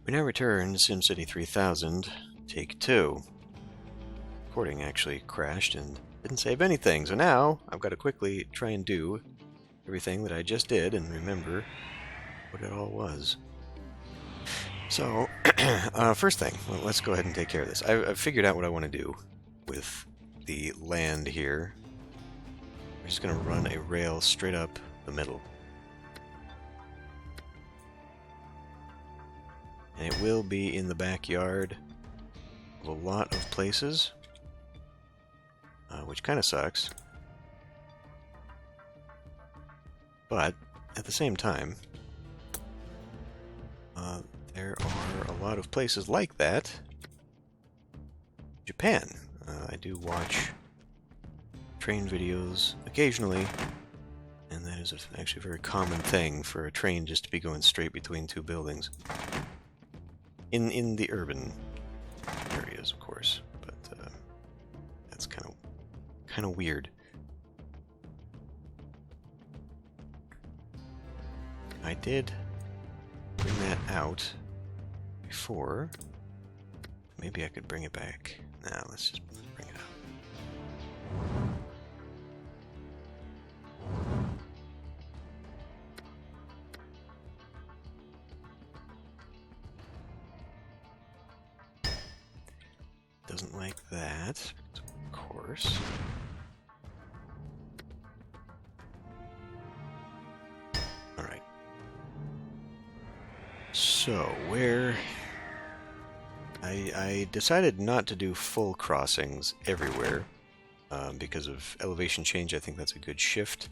We now return to SimCity 3000, take 2. Recording actually crashed and didn't save anything, so now I've got to quickly try and do everything that I just did and remember what it all was. So, first thing, let's go ahead and take care of this. I've figured out what I want to do with the land here. We're just going to run a rail straight up the middle. And it will be in the backyard of a lot of places, which kind of sucks. But, at the same time, there are a lot of places like that. Japan. I do watch train videos occasionally, and that is actually a very common thing for a train just to be going straight between two buildings. In the urban areas, of course, but that's kind of weird. I did bring that out before. Maybe I could bring it back. Nah, let's just bring it out. Doesn't like that, of course. Alright. So, where... I decided not to do full crossings everywhere because of elevation change. I think that's a good shift.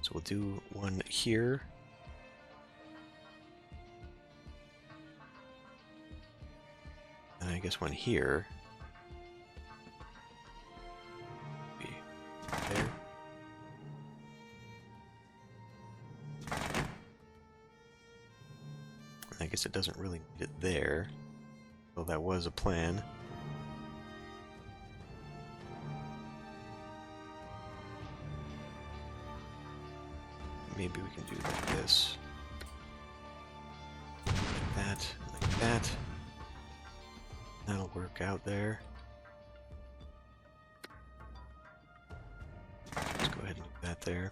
So we'll do one here. And I guess one here. Be there. I guess it doesn't really need it there. Well, that was a plan. Maybe we can do like this. Like that, like that. That'll work out there. Let's go ahead and do that there.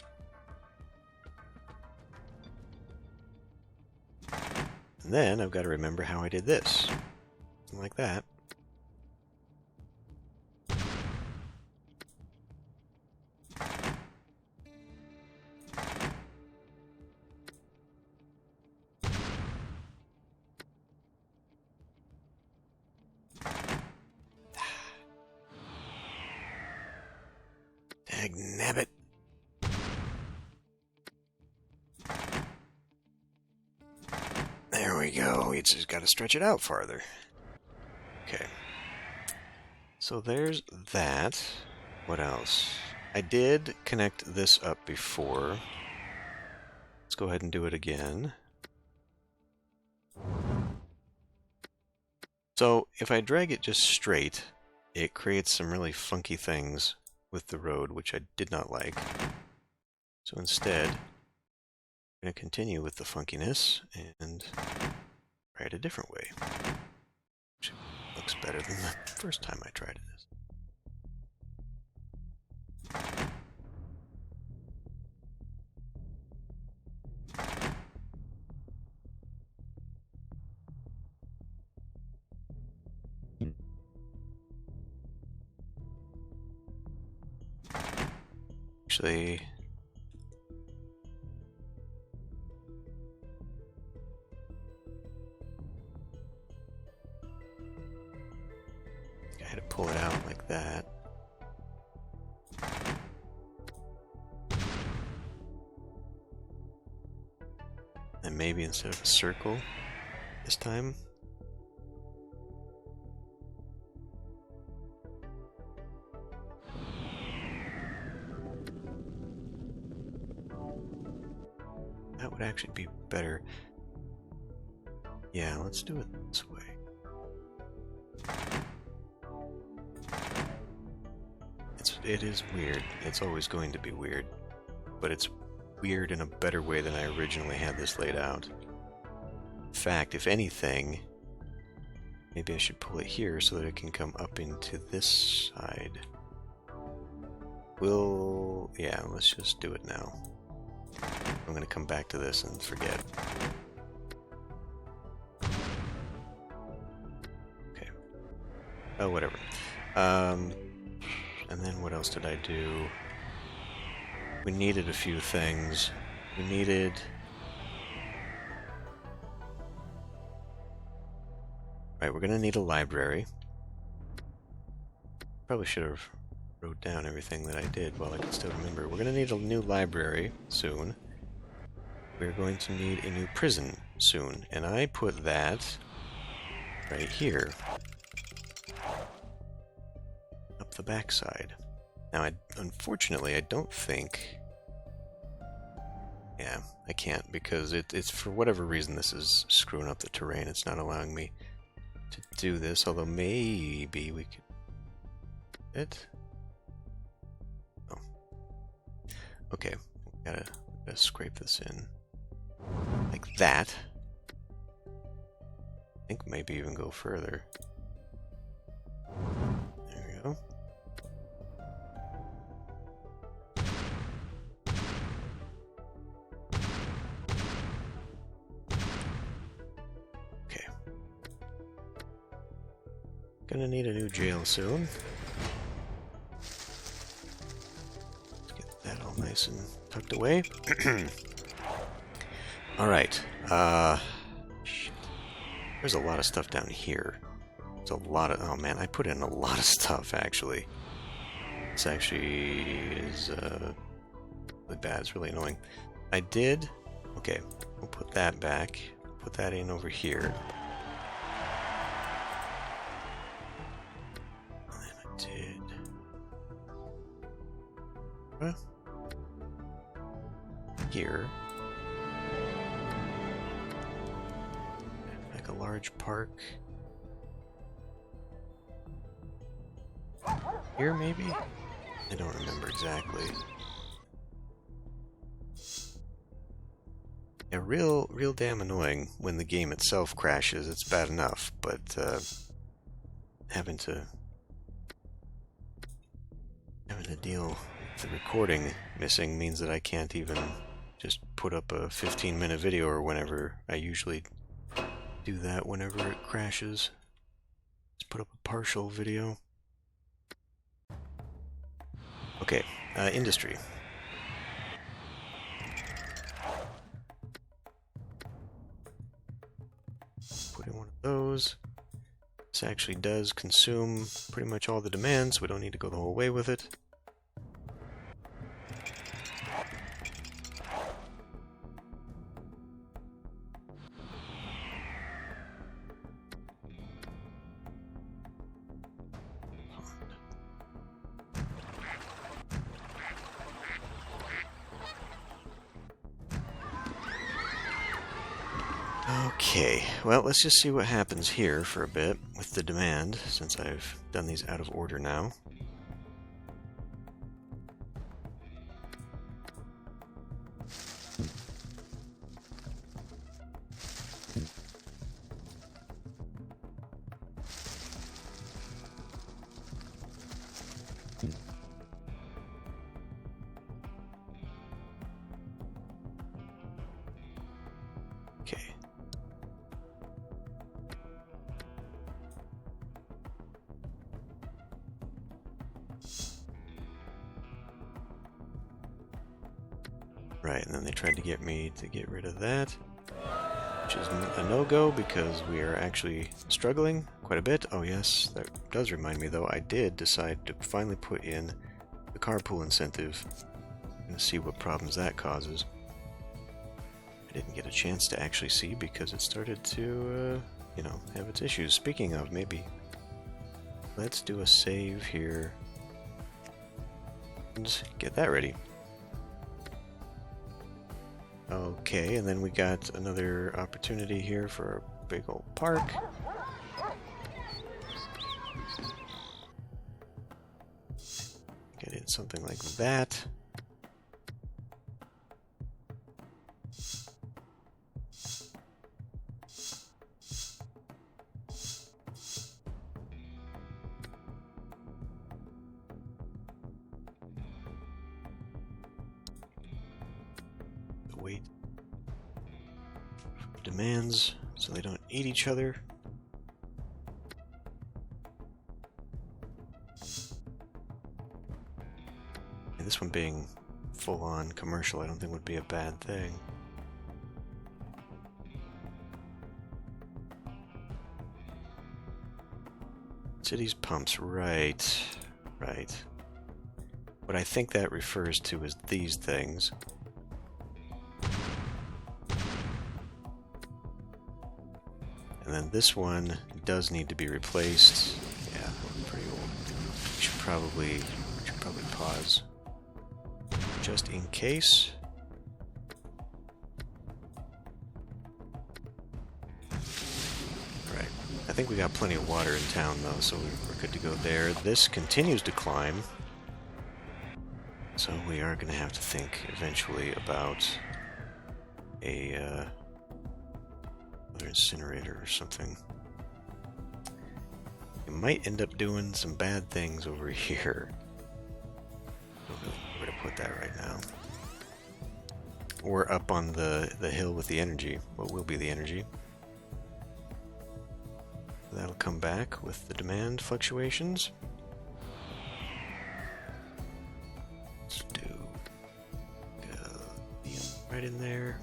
And then I've got to remember how I did this. Something like that. Dagnabbit. There we go. You just got to stretch it out farther. Okay. So there's that. What else? I did connect this up before. Let's go ahead and do it again. So if I drag it just straight, it creates some really funky things with the road, which I did not like. So instead, I'm going to continue with the funkiness and try it a different way. Which looks better than the first time I tried this. Actually, I had to pull it out like that. And maybe instead of a circle this time. That would actually be better. Yeah, let's do it this way. It is weird. It's always going to be weird. But it's weird in a better way than I originally had this laid out. fact, if anything, maybe I should pull it here so that it can come up into this side. Yeah, let's just do it now. I'm gonna come back to this and forget. Okay. Oh, whatever. And then what else did I do? We needed a few things. We needed... Right, we're gonna need a library. Probably should have wrote down everything that I did while I can still remember. We're gonna need a new library soon. We're going to need a new prison soon, and I put that right here. Up the backside. Now, unfortunately, I don't think... Yeah, I can't, because it's for whatever reason this is screwing up the terrain. It's not allowing me to do this, although maybe we could... Oh. Okay, gotta scrape this in. Like that. I think maybe even go further. There we go. Okay. Gonna need a new jail soon. Let's get that all nice and tucked away. Alright. Shit. There's a lot of stuff down here. There's a lot of... Oh man, I put in a lot of stuff, actually. This actually is really bad. It's really annoying. I did... Okay, we'll put that back. Put that in over here. And then I did... Well... Here. Like a large park. Here, maybe? I don't remember exactly. Yeah, real damn annoying when the game itself crashes. It's bad enough, but having to deal with the recording missing means that I can't even just put up a 15-minute video or whenever I usually do that whenever it crashes. Just put up a partial video. Okay, industry. Put in one of those. This actually does consume pretty much all the demand, so we don't need to go the whole way with it. Okay, well, let's just see what happens here for a bit with the demand, since I've done these out of order now. Okay. Right, and then they tried to get me to get rid of that, which is a no-go because we are actually struggling quite a bit. Oh yes, that does remind me though, I did decide to finally put in the carpool incentive and see what problems that causes. I didn't get a chance to actually see because it started to, you know, have its issues. Speaking of, maybe let's do a save here and get that ready. Okay, and then we got another opportunity here for a big old park. Get in something like that. demands so they don't eat each other. And this one being full-on commercial I don't think would be a bad thing. Cities pumps, right. What I think that refers to is these things. And then this one does need to be replaced. Yeah, pretty old. We should probably pause. Just in case. Right. I think we got plenty of water in town though, so we're good to go there. This continues to climb. So we are going to have to think eventually about a another incinerator or something. We might end up doing some bad things over here. I don't know where to put that right now. Or up on the hill with the energy. What will be the energy? That'll come back with the demand fluctuations. Let's do right in there.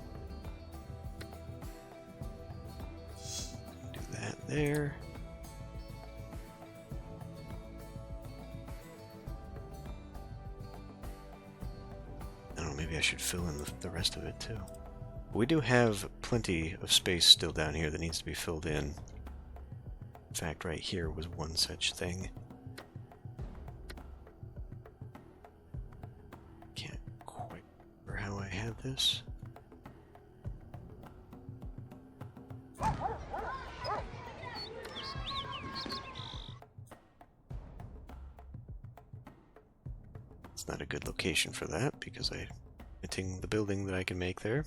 Do that there. I don't know, maybe I should fill in the rest of it too. We do have plenty of space still down here that needs to be filled in. In fact, right here was one such thing. Can't quite remember how I had this. It's not a good location for that because I'm hitting the building that I can make there.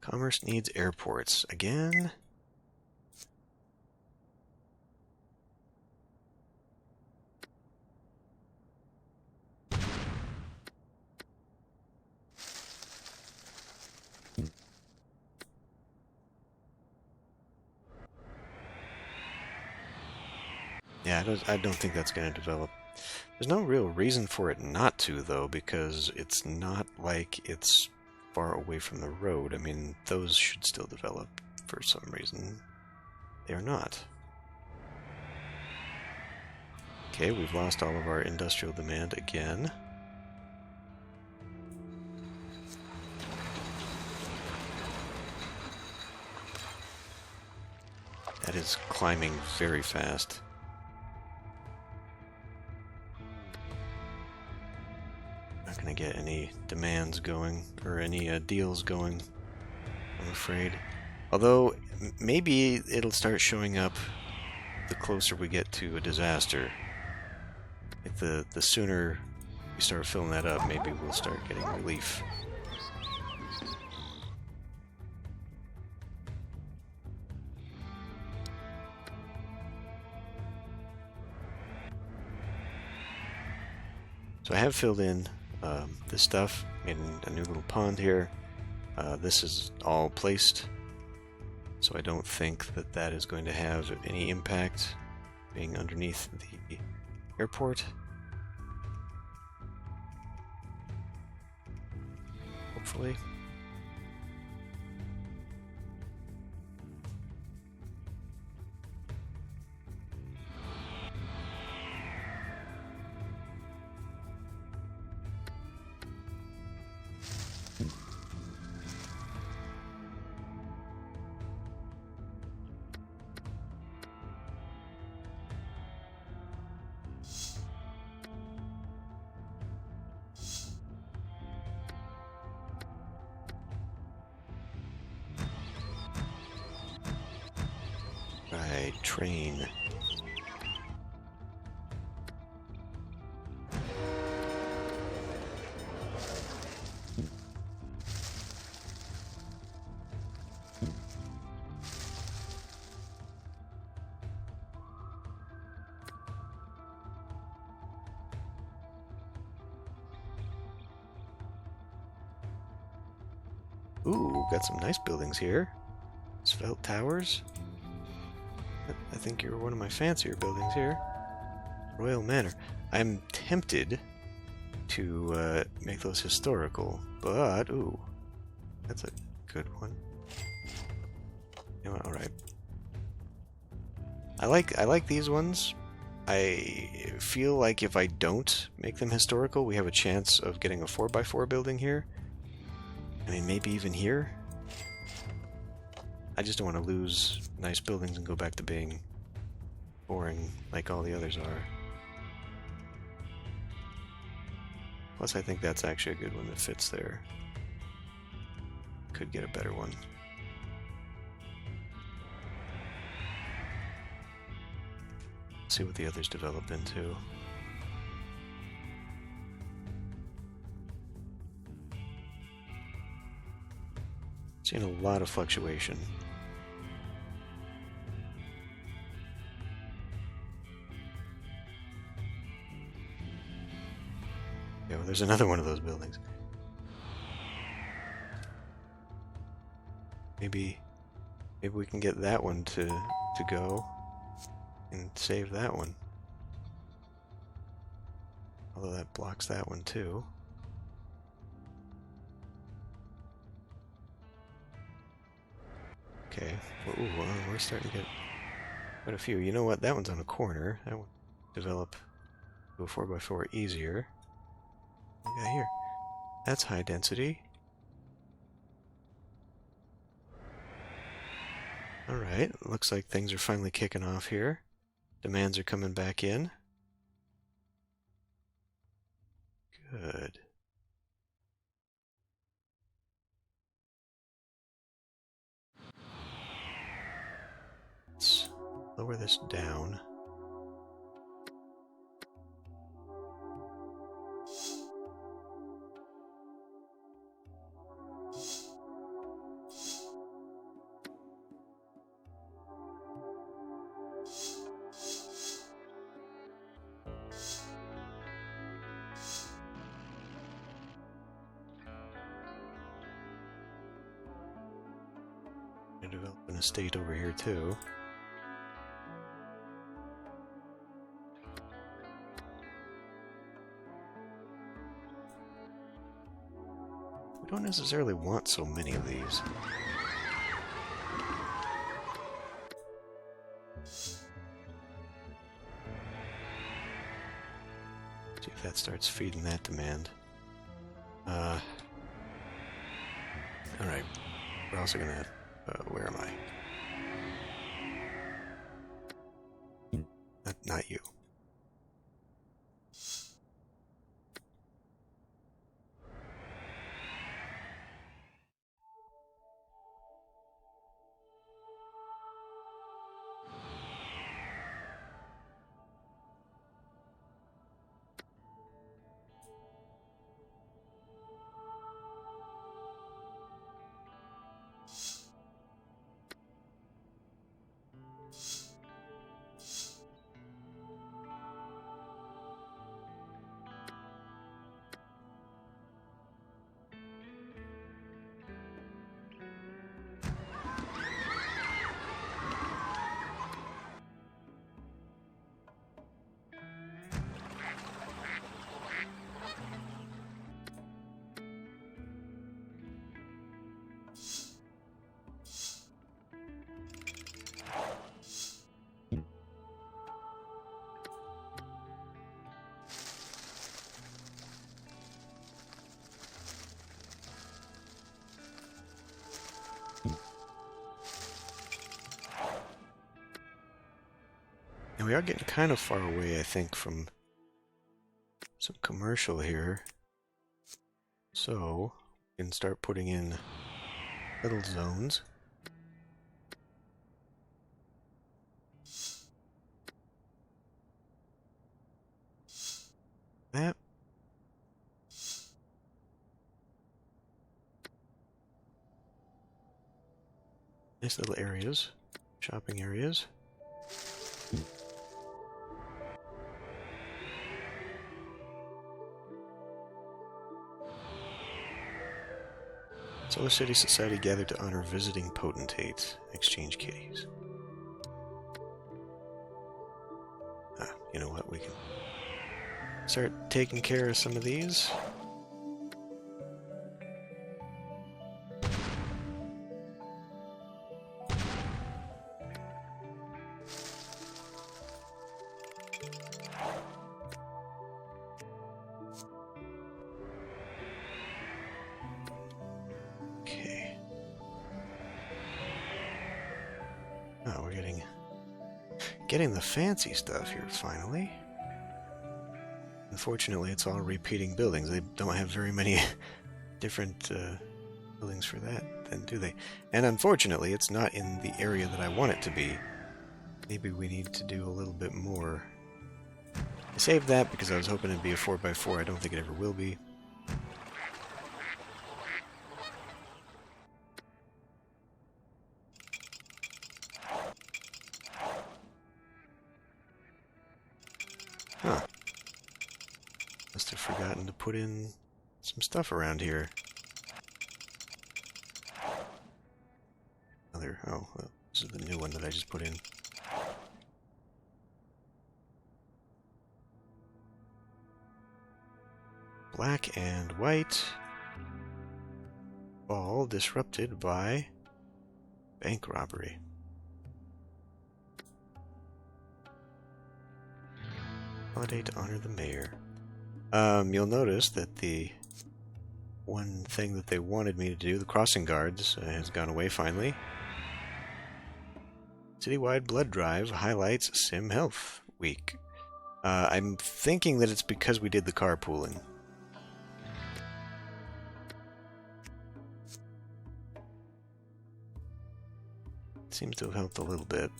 Commerce needs airports. Again? Yeah, I don't think that's going to develop. There's no real reason for it not to, though, because it's not like it's far away from the road. I mean, those should still develop for some reason. They are not. Okay, we've lost all of our industrial demand again. That is climbing very fast. Not gonna get any demands going, or any deals going, I'm afraid. Although, maybe it'll start showing up the closer we get to a disaster. If the sooner we start filling that up, maybe we'll start getting relief. So I have filled in this stuff, made a new little pond here. This is all placed, so I don't think that that is going to have any impact being underneath the airport. Hopefully. Right, train. Ooh, got some nice buildings here. Svelte towers. I think you're one of my fancier buildings here. Royal Manor. I'm tempted to make those historical, but ooh, that's a good one. You know, all right. I like these ones. I feel like if I don't make them historical, we have a chance of getting a 4x4 building here. I mean, maybe even here. I just don't want to lose nice buildings and go back to being boring like all the others are. Plus, I think that's actually a good one that fits there. Could get a better one. See what the others develop into. Seeing a lot of fluctuation. Yeah, well, there's another one of those buildings. Maybe we can get that one to go and save that one. Although that blocks that one too. Okay, well, ooh, we're starting to get quite a few. You know what? That one's on a corner. That one develop to a 4x4 easier. What we got here? That's high density. Alright, looks like things are finally kicking off here. Demands are coming back in. Good. Let's lower this down. And develop an estate over here too. We don't necessarily want so many of these. See if that starts feeding that demand. Alright. We're also gonna... where am I? Not you. And we are getting kind of far away, I think, from some commercial here. So, we can start putting in little zones. That. Nice little areas. Shopping areas. Solar City Society gathered to honor visiting potentates. Exchange kitties. You know what? We can start taking care of some of these. Oh, we're getting the fancy stuff here, finally. Unfortunately, it's all repeating buildings. They don't have very many different buildings for that, then, do they? And unfortunately, it's not in the area that I want it to be. Maybe we need to do a little bit more. I saved that because I was hoping it'd be a 4x4. I don't think it ever will be. Huh. Must have forgotten to put in some stuff around here. Oh, well, this is the new one that I just put in. Black and white. All disrupted by bank robbery. Holiday to honor the mayor. You'll notice that the one thing that they wanted me to do, the crossing guards, has gone away finally. Citywide blood drive highlights Sim Health Week. I'm thinking that it's because we did the carpooling. Seems to have helped a little bit.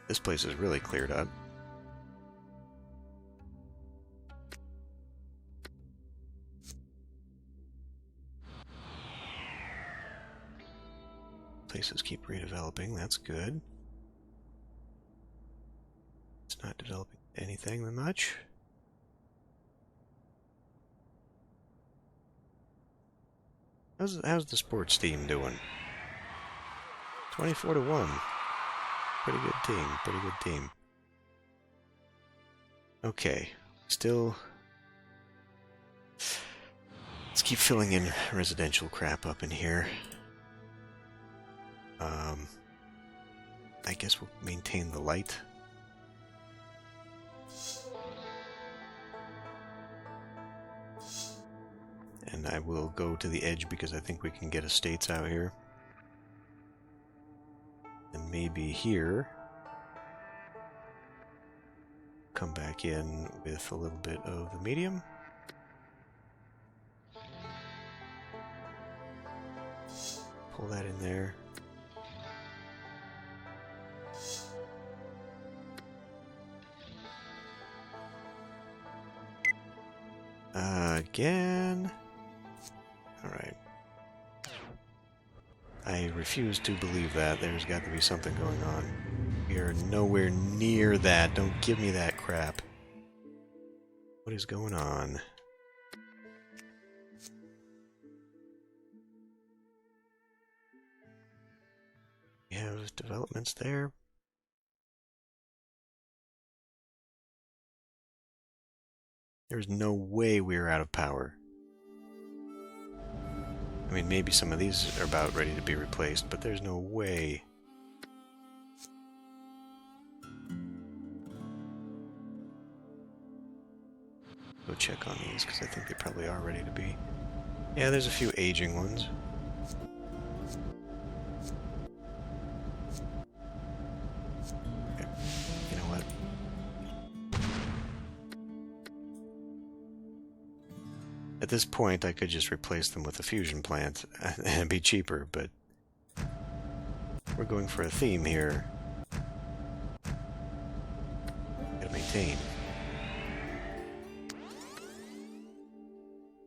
This place is really cleared up. Places keep redeveloping, that's good. It's not developing anything that much. How's the sports team doing? 24-1. Pretty good team, pretty good team. Okay, still... Let's keep filling in residential crap up in here. I guess we'll maintain the light. And I will go to the edge because I think we can get estates out here. And maybe here, come back in with a little bit of the medium. Pull that in there. Again. Alright. I refuse to believe that. There's got to be something going on. We are nowhere near that. Don't give me that crap. What is going on? We have developments there. There's no way we're out of power. I mean, maybe some of these are about ready to be replaced, but there's no way. Go check on these, because I think they probably are ready to be. Yeah, there's a few aging ones. Okay. You know what? At this point, I could just replace them with a fusion plant and it'd be cheaper, but we're going for a theme here. Gotta maintain.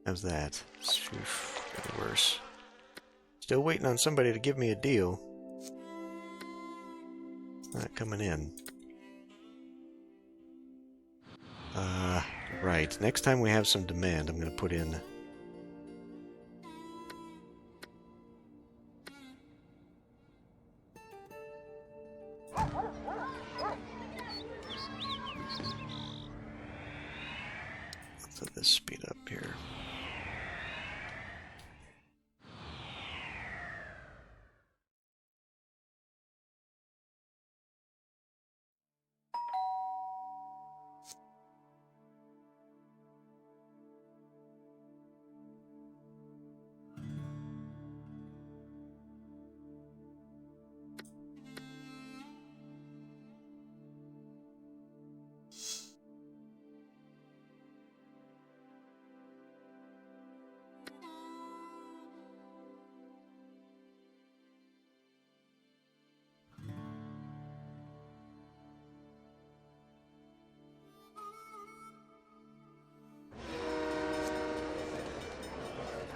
How's that? Oof, getting worse. Still waiting on somebody to give me a deal. It's not coming in. Right. Next time we have some demand, I'm going to put in Let's let this speed up here.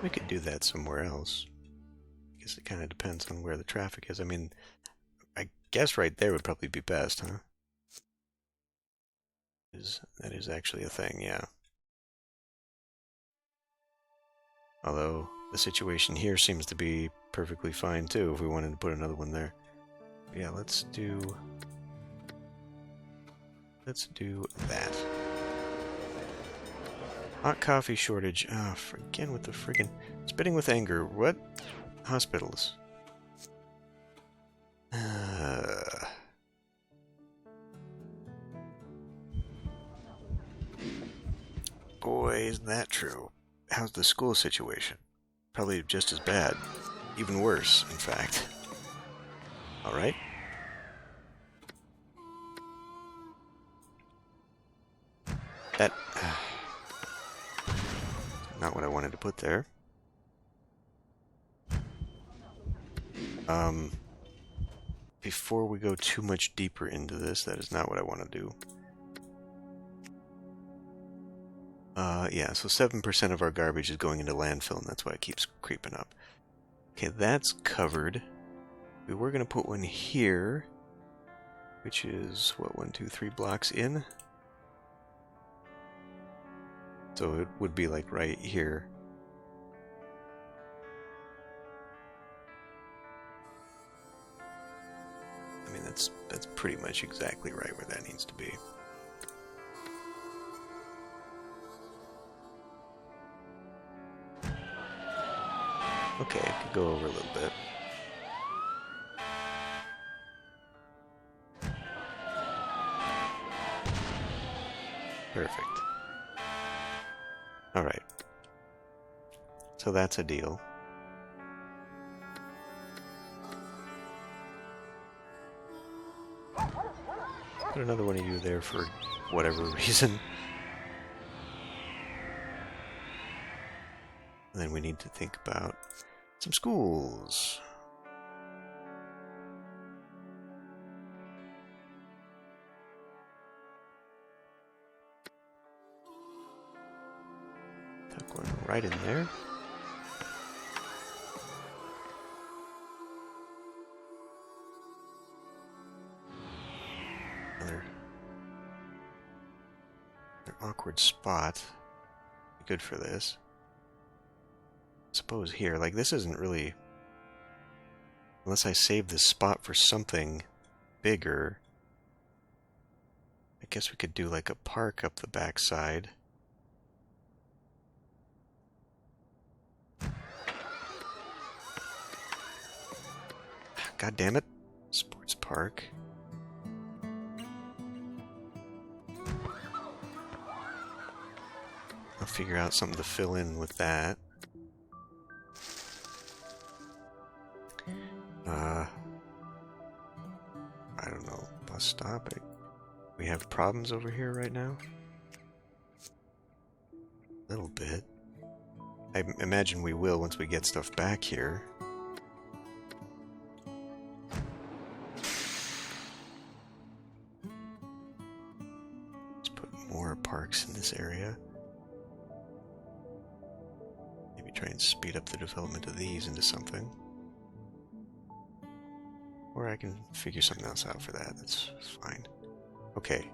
We could do that somewhere else. I guess it kind of depends on where the traffic is. I mean, I guess right there would probably be best, huh? That is actually a thing, yeah. Although, the situation here seems to be perfectly fine, too, if we wanted to put another one there. Yeah, let's do that. Hot coffee shortage. Ah, oh, again with the friggin' spitting with anger. What? Hospitals. Boy, isn't that true. How's the school situation? Probably just as bad. Even worse, in fact. Alright. That... not what I wanted to put there. Before we go too much deeper into this, that is not what I want to do. Yeah, so 7% of our garbage is going into landfill, and that's why it keeps creeping up. Okay, that's covered. We were going to put one here, which is, what, 1, 2, 3 blocks in? So it would be like right here. I mean, that's pretty much exactly right where that needs to be. Okay, I could go over a little bit. Perfect. Alright. So that's a deal. Put another one of you there for whatever reason. And then we need to think about some schools. Tuck one right in there. Another awkward spot. Good for this. Suppose here, like this isn't really, unless I save this spot for something bigger. I guess we could do like a park up the backside. God damn it. Sports park. I'll figure out something to fill in with that. I don't know. Bus stop. We have problems over here right now? A little bit. I imagine we will once we get stuff back here. Let's put more parks in this area. Maybe try and speed up the development of these into something. Or I can figure something else out for that. That's fine. Okay.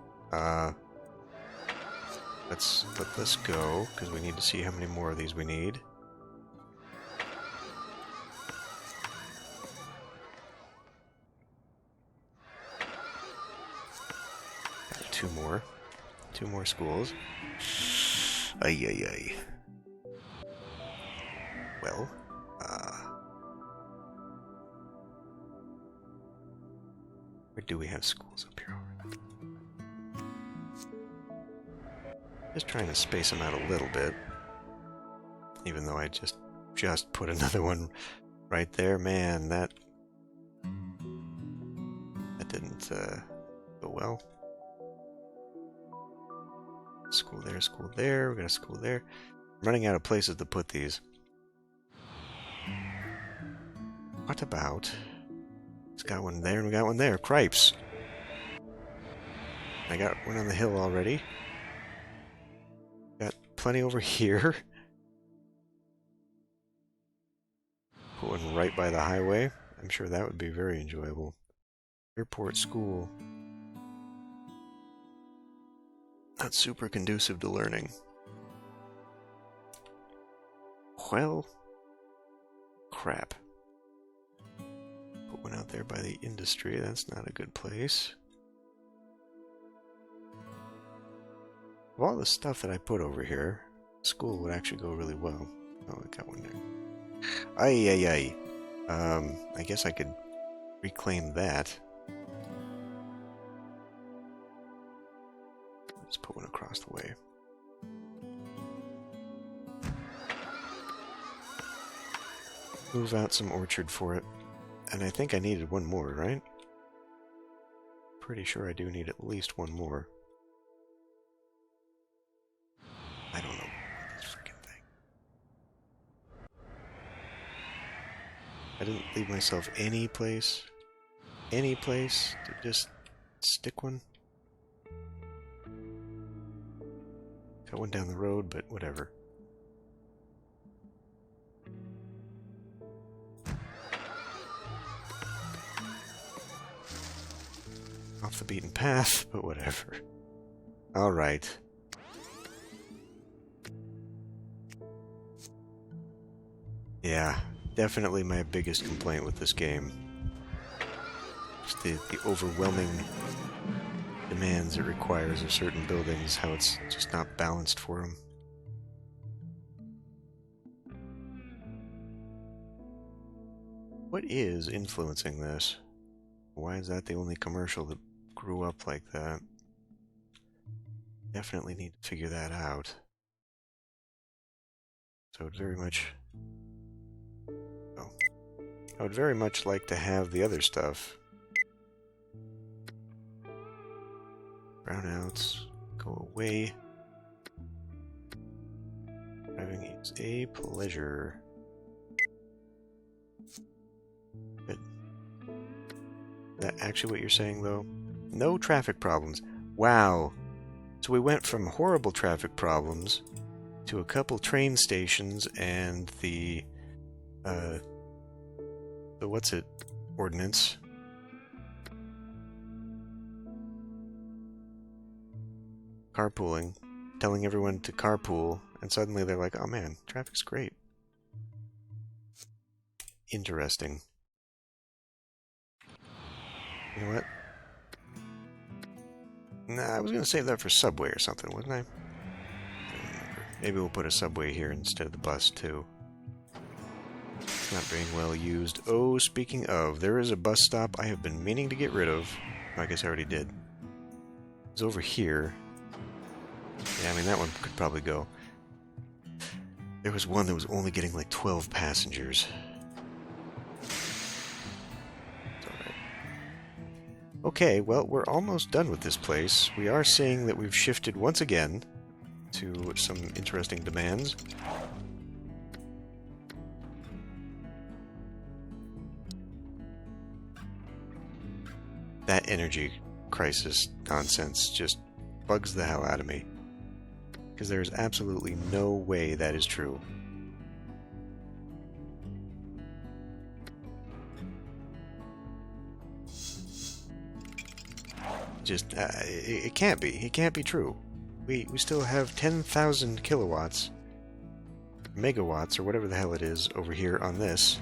Let's let this go, because we need to see how many more of these we need. two more. Two more schools. Ay, ay, ay. Well, where do we have schools up here already? Just trying to space them out a little bit. Even though I just put another one right there. Man, that didn't go well. School there, we got a school there. I'm running out of places to put these. What about... It's got one there and we got one there. Cripes. I got one on the hill already. Got plenty over here. Put one right by the highway. I'm sure that would be very enjoyable. Airport school. Not super conducive to learning. Well, crap. Put one out there by the industry. That's not a good place. Of all the stuff that I put over here, school would actually go really well. Oh, I got one there. Ay, ay, ay. I guess I could reclaim that. Let's put one across the way. Move out some orchard for it. And I think I needed one more, right? Pretty sure I do need at least one more. I don't know this freaking thing. I didn't leave myself any place to just stick one. Got one down the road, but whatever. Off the beaten path, but whatever. Alright. Yeah, definitely my biggest complaint with this game. Just the overwhelming demands it requires of certain buildings, how it's just not balanced for them. What is influencing this? Why is that the only commercial that grew up like that? Definitely need to figure that out. So I'd very much... Oh. I would very much like to have the other stuff. Brownouts, go away. Driving is a pleasure. Good. Is that actually what you're saying, though? No traffic problems. Wow. So we went from horrible traffic problems to a couple train stations and the what's it? Ordinance. Carpooling. Telling everyone to carpool, and suddenly they're like, oh man, traffic's great. Interesting. You know what? Nah, I was going to save that for subway or something, wasn't I? I don't remember. Maybe we'll put a subway here instead of the bus, too. It's not being well used. Oh, speaking of, there is a bus stop I have been meaning to get rid of. I guess I already did. It's over here. Yeah, I mean, that one could probably go. There was one that was only getting like 12 passengers. Okay, well, we're almost done with this place. We are seeing that we've shifted once again to some interesting demands. That energy crisis nonsense just bugs the hell out of me. Because there's absolutely no way that is true. Just, it can't be. It can't be true. We still have 10,000 kilowatts, megawatts, or whatever the hell it is, over here on this.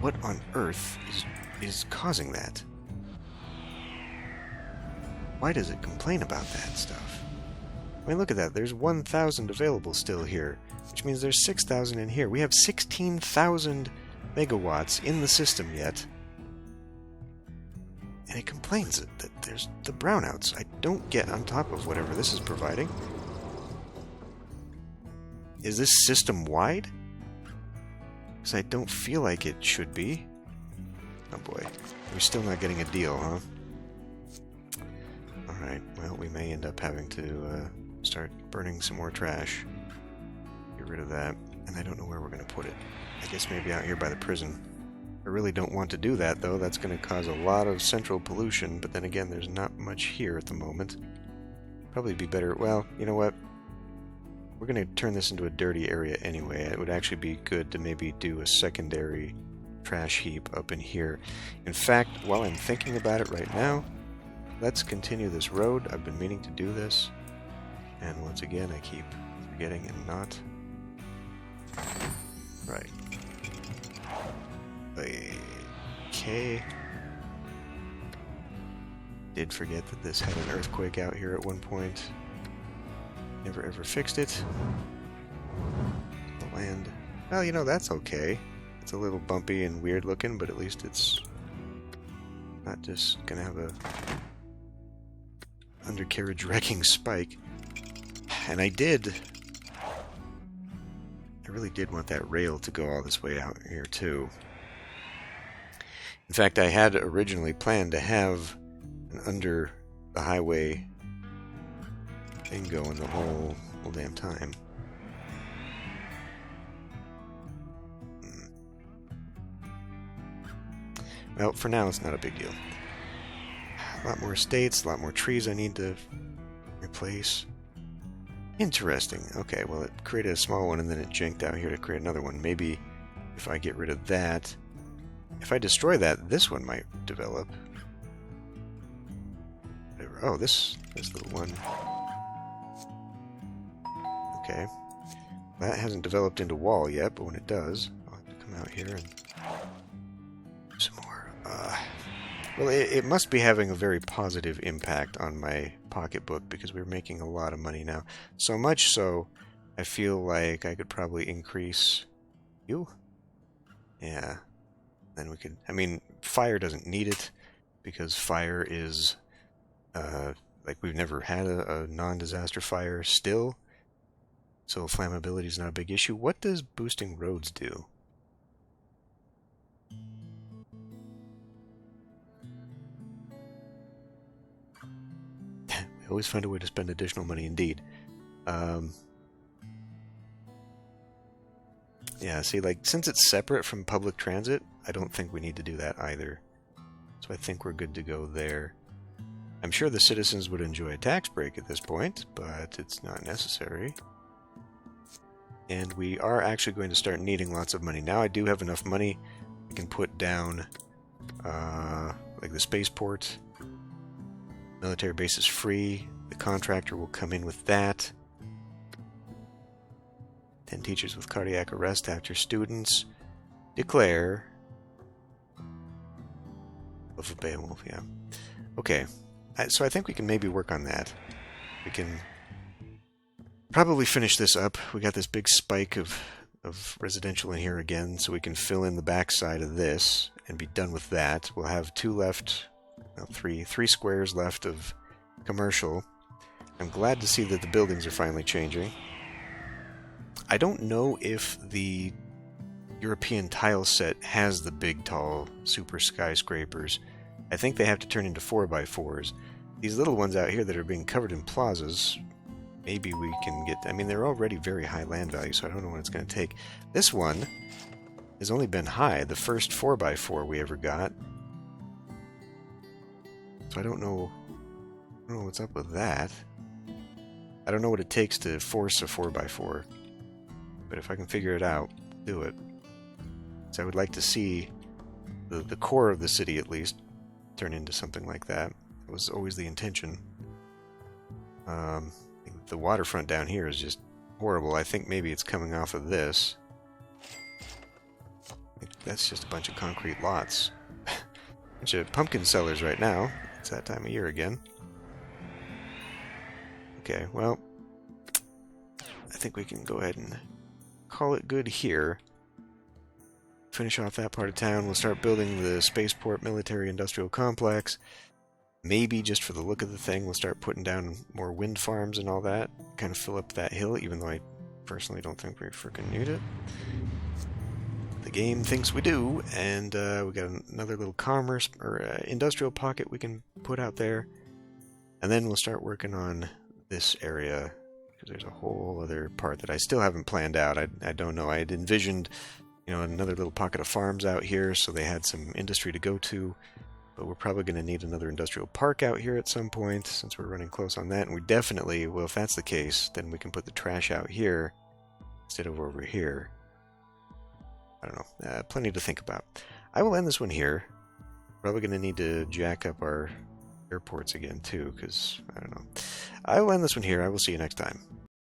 What on earth is causing that? Why does it complain about that stuff? I mean, look at that. There's 1,000 available still here, which means there's 6,000 in here. We have 16,000 megawatts in the system yet. And it complains that there's the brownouts. I don't get on top of whatever this is providing. Is this system-wide? Because I don't feel like it should be. Oh boy. We're still not getting a deal, huh? Alright, well, we may end up having to start burning some more trash. Get rid of that. And I don't know where we're going to put it. I guess maybe out here by the prison. I really don't want to do that, though. That's going to cause a lot of central pollution, but then again, there's not much here at the moment. Probably be better... Well, you know what? We're going to turn this into a dirty area anyway. It would actually be good to maybe do a secondary trash heap up in here. In fact, while I'm thinking about it right now, let's continue this road. I've been meaning to do this. And once again, I keep forgetting and not. Right. Okay. Did forget that this had an earthquake out here at one point. Never ever fixed it. The land... Well, you know, that's okay. It's a little bumpy and weird looking, but at least it's not just gonna have a undercarriage wrecking spike. And I really did want that rail to go all this way out here too. In fact, I had originally planned to have an under the highway thing going the whole damn time. Well, for now, it's not a big deal. A lot more estates, a lot more trees I need to replace. Interesting. Okay, well, it created a small one and then it janked out here to create another one. Maybe if I get rid of that, if I destroy that, this one might develop. Whatever. Oh, this little one. Okay. That hasn't developed into wall yet, but when it does, I'll have to come out here and do some more. Well, it must be having a very positive impact on my pocketbook because we're making a lot of money now. So much so, I feel like I could probably increase you. Yeah. Then we could... I mean, fire doesn't need it because fire is... like, we've never had a non-disaster fire still. So flammability is not a big issue. What does boosting roads do? We always find a way to spend additional money, indeed. Yeah, see, like, since it's separate from public transit, I don't think we need to do that either. So I think we're good to go there. I'm sure the citizens would enjoy a tax break at this point, but it's not necessary. And we are actually going to start needing lots of money. Now I do have enough money. I can put down, like the spaceport. Military base is free. The contractor will come in with that. 10 teachers with cardiac arrest after students declare of a Beowulf, yeah. Okay, so I think we can maybe work on that. We can probably finish this up. We got this big spike of residential in here again, so we can fill in the backside of this and be done with that. We'll have two left, well, three squares left of commercial. I'm glad to see that the buildings are finally changing. I don't know if the European tile set has the big, tall, super skyscrapers. I think they have to turn into 4x4s. These little ones out here that are being covered in plazas, maybe we can get... I mean, they're already very high land value, so I don't know what it's going to take. This one has only been high, the first 4x4 we ever got. So I don't know what's up with that. I don't know what it takes to force a 4x4. But if I can figure it out, do it. So I would like to see the core of the city, at least, turn into something like that. It was always the intention. The waterfront down here is just horrible. I think maybe it's coming off of this. That's just a bunch of concrete lots. Bunch of pumpkin sellers right now. It's that time of year again. Okay, well, I think we can go ahead and call it good here. Finish off that part of town. We'll start building the spaceport military industrial complex. Maybe just for the look of the thing, we'll start putting down more wind farms and all that. Kind of fill up that hill, even though I personally don't think we freaking need it. The game thinks we do, and we got another little commerce or industrial pocket we can put out there. And then we'll start working on this area, because there's a whole other part that I still haven't planned out. I don't know. I had envisioned, another little pocket of farms out here, so they had some industry to go to. But we're probably going to need another industrial park out here at some point, since we're running close on that. And we definitely, well, if that's the case, then we can put the trash out here instead of over here. I don't know. Plenty to think about. I will end this one here. Probably going to need to jack up our airports again, too, because, I don't know. I will end this one here. I will see you next time.